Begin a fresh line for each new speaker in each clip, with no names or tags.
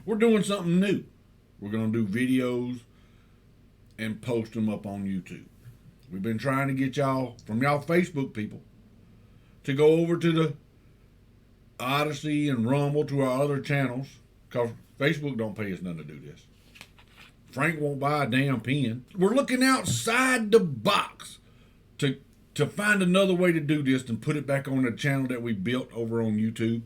We're doing something new. We're going to do videos and post them up on YouTube. We've been trying to get y'all, from y'all Facebook people, to go over to the Odyssey and Rumble, to our other channels, because Facebook don't pay us nothing to do this. Frank won't buy a damn pen. We're looking outside the box to find another way to do this and put it back on the channel that we built over on YouTube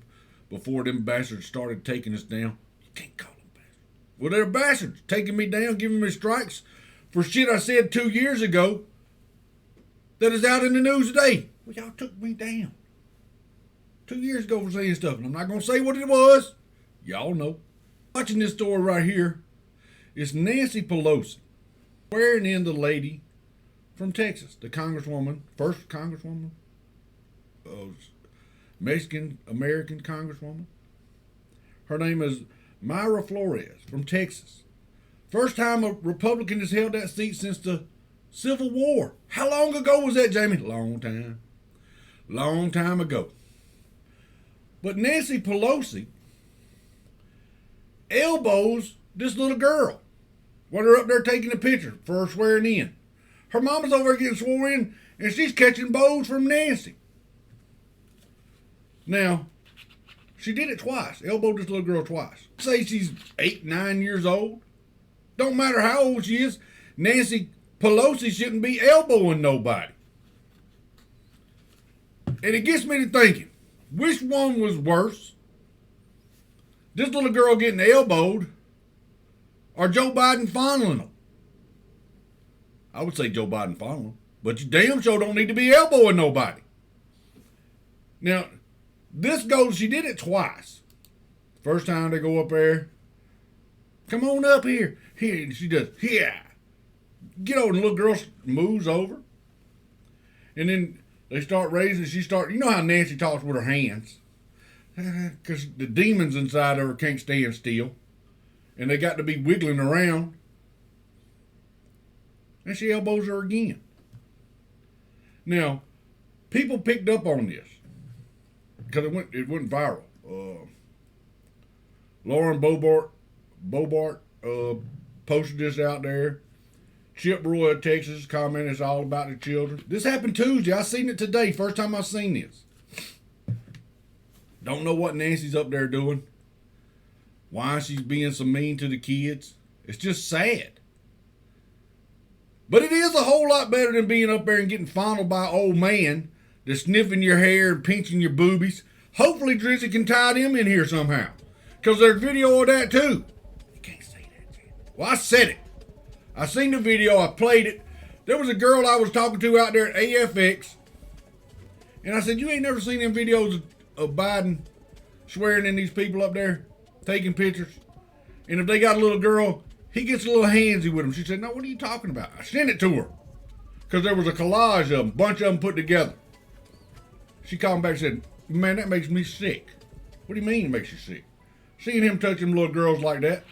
before them bastards started taking us down. You can't call them bastards. Well, they're bastards, taking me down, giving me strikes for shit I said 2 years ago that is out in the news today. Well, y'all took me down 2 years ago for saying stuff, and I'm not going to say what it was. Y'all know. Watching this story right here is Nancy Pelosi swearing in the lady from Texas, the congresswoman, first congresswoman, Mexican-American congresswoman. Her name is Mayra Flores from Texas. First time a Republican has held that seat since the Civil War. How long ago was that, Jamie? Long time. Long time ago. But Nancy Pelosi elbows this little girl when they're up there taking a picture for her swearing in. Her mama's over there getting sworn in, and she's catching bows from Nancy. Now, she did it twice. Elbowed this little girl twice. Say she's 8, 9 years old. Don't matter how old she is. Nancy Pelosi shouldn't be elbowing nobody. And it gets me to thinking, which one was worse? This little girl getting elbowed or Joe Biden fondling them? I would say Joe Biden fondling them. But you damn sure don't need to be elbowing nobody. Now, this goes, she did it twice. First time they go up there. Come on up here. Here, and she does, yeah. Get over, and the little girl moves over. And then they start raising, you know how Nancy talks with her hands. Because the demons inside of her can't stand still. And they got to be wiggling around. And she elbows her again. Now, people picked up on this. Because it went viral. Lauren Bobart posted this out there. Chip Roy of Texas commented it's all about the children. This happened Tuesday. I seen it today. First time I seen this. Don't know what Nancy's up there doing. Why she's being so mean to the kids. It's just sad. But it is a whole lot better than being up there and getting fondled by an old man that's sniffing your hair and pinching your boobies. Hopefully Drizzy can tie them in here somehow. Because there's video of that too. You can't say that, Jim. Well, I said it. I seen the video. I played it. There was a girl I was talking to out there at AFX. And I said, you ain't never seen them videos of Biden swearing in these people up there, taking pictures. And if they got a little girl, he gets a little handsy with them. She said, no, what are you talking about? I sent it to her. Because there was a collage of them, a bunch of them put together. She called me back and said, man, that makes me sick. What do you mean it makes you sick? Seeing him touching little girls like that.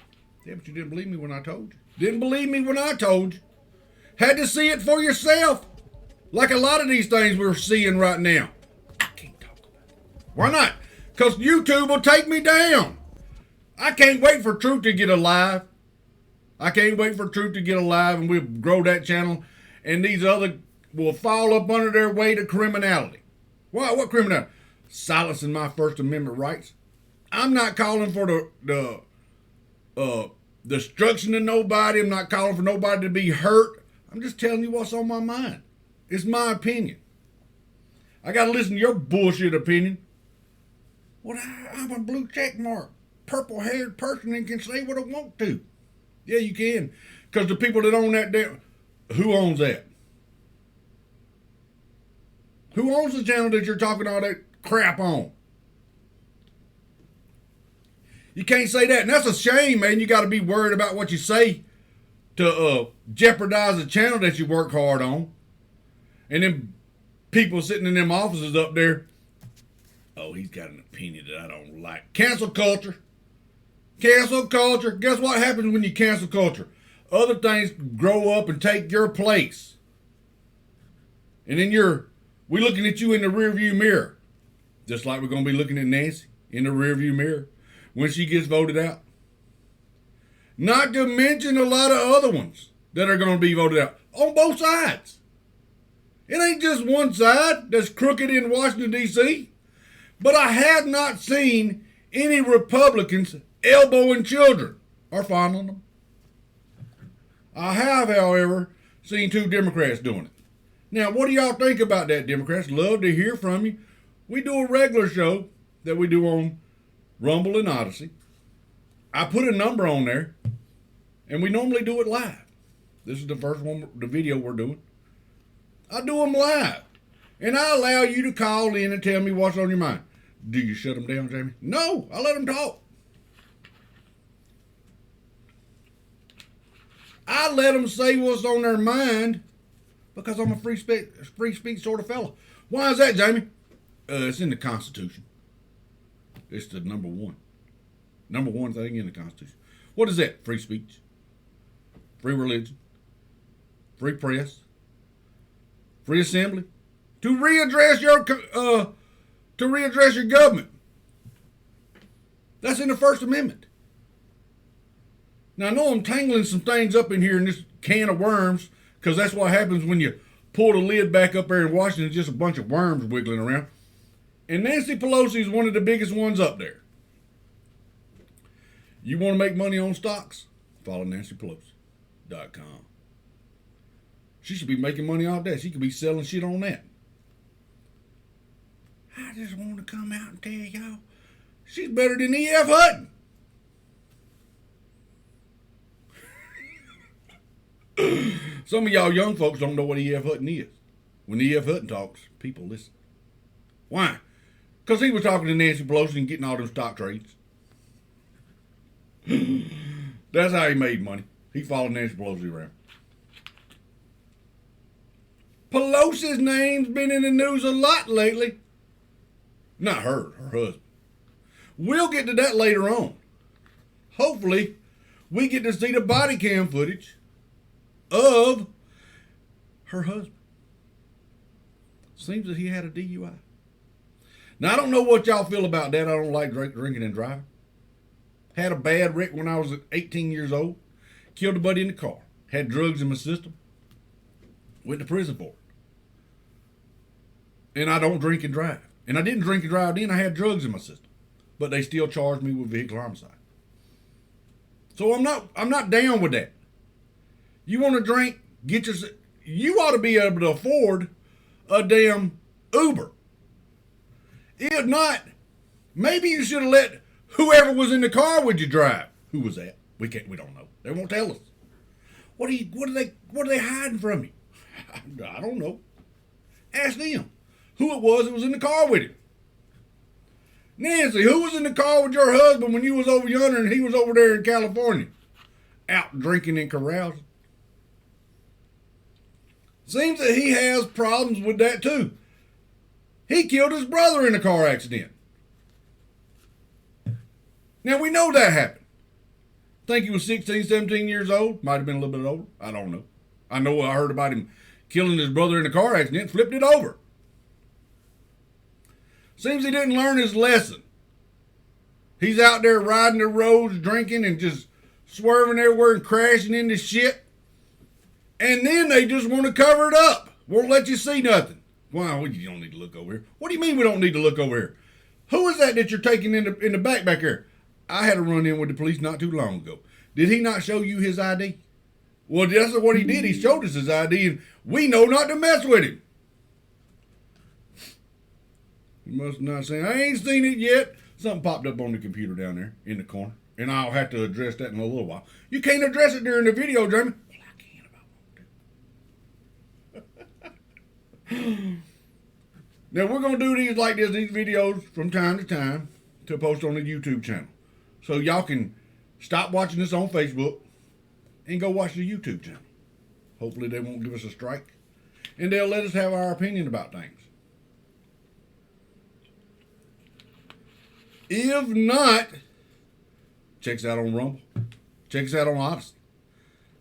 Yeah, but you didn't believe me when I told you. Didn't believe me when I told you. Had to see it for yourself. Like a lot of these things we're seeing right now. I can't talk about it. Why not? Because YouTube will take me down. I can't wait for Truth to get alive. I can't wait for Truth to get alive and we'll grow that channel. And these other will fall up under their weight of criminality. Why? What criminality? Silencing my First Amendment rights. I'm not calling for the destruction of nobody. I'm not calling for nobody to be hurt. I'm just telling you what's on my mind. It's my opinion. I got to listen to your bullshit opinion. Well, I'm a blue check mark, purple-haired person and can say what I want to. Yeah, you can. Because the people that own that, who owns that? Who owns the channel that you're talking all that crap on? You can't say that. And that's a shame, man. You got to be worried about what you say to jeopardize the channel that you work hard on. And then people sitting in them offices up there, oh, he's got an opinion that I don't like. Cancel culture. Cancel culture. Guess what happens when you cancel culture? Other things grow up and take your place. And then we're looking at you in the rearview mirror. Just like we're going to be looking at Nancy in the rearview mirror. when she gets voted out. Not to mention a lot of other ones that are going to be voted out on both sides. It ain't just one side that's crooked in Washington, D.C., but I have not seen any Republicans elbowing children or fondling them. I have, however, seen 2 Democrats doing it. Now, what do y'all think about that, Democrats? Love to hear from you. We do a regular show that we do on Rumble and Odyssey. I put a number on there, and we normally do it live. This is the first one, the video we're doing. I do them live, and I allow you to call in and tell me what's on your mind. Do you shut them down, Jamie? No, I let them talk. I let them say what's on their mind because I'm a free speech sort of fella. Why is that, Jamie? It's in the Constitution. It's the number one thing in the Constitution. What is that? Free speech, free religion, free press, free assembly, to readdress your government. That's in the First Amendment. Now, I know I'm tangling some things up in here in this can of worms, because that's what happens when you pull the lid back up there in Washington. It's just a bunch of worms wiggling around. And Nancy Pelosi is one of the biggest ones up there. You want to make money on stocks? Follow NancyPelosi.com. She should be making money off that. She could be selling shit on that. I just want to come out and tell y'all, she's better than E.F. Hutton. Some of y'all young folks don't know what E.F. Hutton is. When E.F. Hutton talks, people listen. Why? Because he was talking to Nancy Pelosi and getting all them stock trades. That's how he made money. He followed Nancy Pelosi around. Pelosi's name's been in the news a lot lately. Not her husband. We'll get to that later on. Hopefully, we get to see the body cam footage of her husband. Seems that he had a DUI. Now, I don't know what y'all feel about that. I don't like drinking and driving. Had a bad wreck when I was 18 years old. Killed a buddy in the car. Had drugs in my system. Went to prison for it. And I don't drink and drive. And I didn't drink and drive then. I had drugs in my system. But they still charged me with vehicular homicide. So I'm not down with that. You want to drink, you ought to be able to afford a damn Uber. If not, maybe you should have let whoever was in the car with you drive. Who was that? We don't know. They won't tell us. What are they hiding from you? I don't know. Ask them who it was that was in the car with you. Nancy, who was in the car with your husband when you was over yonder and he was over there in California? Out drinking and carousing. Seems that he has problems with that too. He killed his brother in a car accident. Now we know that happened. Think he was 16, 17 years old. Might have been a little bit older. I don't know. I heard about him killing his brother in a car accident, flipped it over. Seems he didn't learn his lesson. He's out there riding the roads, drinking and just swerving everywhere and crashing into shit. And then they just want to cover it up. Won't let you see nothing. Well, you don't need to look over here. What do you mean we don't need to look over here? Who is that you're taking in the back here? I had a run-in with the police not too long ago. Did he not show you his ID? Well, that's what he did. He showed us his ID, and we know not to mess with him. You must not say, I ain't seen it yet. Something popped up on the computer down there in the corner, and I'll have to address that in a little while. You can't address it during the video, Jeremy. Well, I can if I want to. Now, we're going to do these like this, these videos from time to time to post on the YouTube channel. So y'all can stop watching this on Facebook and go watch the YouTube channel. Hopefully they won't give us a strike. And they'll let us have our opinion about things. If not, check us out on Rumble. Check us out on Odyssey.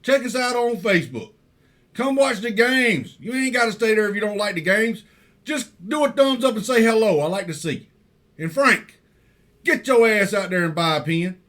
Check us out on Facebook. Come watch the games. You ain't got to stay there if you don't like the games. Just do a thumbs up and say hello. I like to see you. And Frank, Get your ass out there and buy a pen.